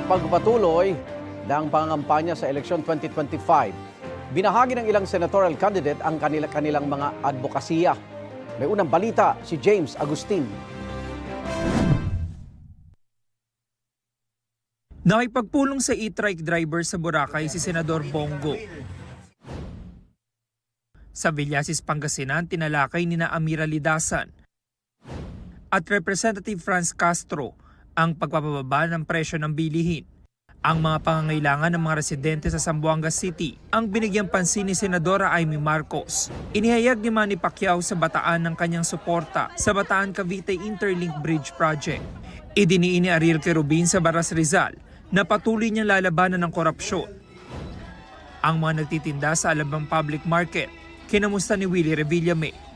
pagpatuloy ng pangangampanya sa eleksyon 2025, binahagi ng ilang senatorial candidate ang kanilang mga advokasya. May unang balita si James Agustin. Nakipagpulong sa e-trike driver sa Boracay si Senador Bongo. Sa Villasis, Pangasinan, tinalakay nina Amira Lidasan at Representative Franz Castro ang pagpapababa ng presyo ng bilihin. Ang mga pangangailangan ng mga residente sa Zamboanga City ang binigyang pansin ni Senadora Amy Marcos. Inihayag ni Manny Pacquiao sa Bataan ng kanyang suporta sa Bataan-Cavite Interlink Bridge Project. Idiniin ni Ariel Querubin sa Baras Rizal na patuloy niyang lalabanan ng korupsyon. Ang mga nagtitinda sa Alabang Public Market, kinamusta ni Willie Revillame.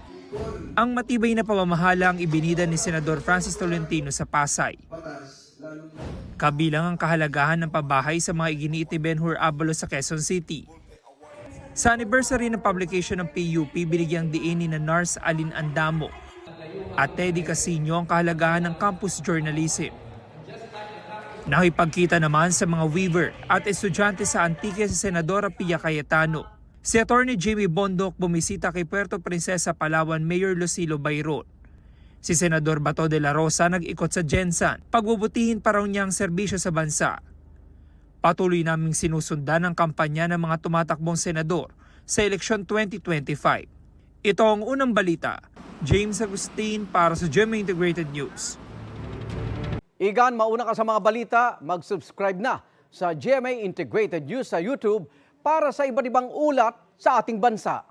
Ang matibay na pamamahala ang ibinida ni Senador Francis Tolentino sa Pasay. Kabilang ang kahalagahan ng pabahay sa mga iginiit ni Ben-Hur Abalos sa Quezon City. Sa anniversary ng publication ng PUP, binigyang diin ni Nars Alin Andamo at Teddy Casino ang kahalagahan ng campus journalism. Nakipagkita naman sa mga weaver at estudyante sa Antique si Senadora Pia Cayetano. Si Atty. Jimmy Bondoc bumisita kay Puerto Princesa, Palawan Mayor Lucilo Bayron. Si Senador Bato de la Rosa nag-ikot sa Gensan, pagbubutihin pa raw niya ang serbisyo sa bansa. Patuloy naming sinusundan ang kampanya ng mga tumatakbong senador sa eleksyon 2025. Ito ang unang balita. James Agustin para sa GMA Integrated News. Igan, mauna ka sa mga balita, mag-subscribe na sa GMA Integrated News sa YouTube para sa iba't ibang ulat sa ating bansa.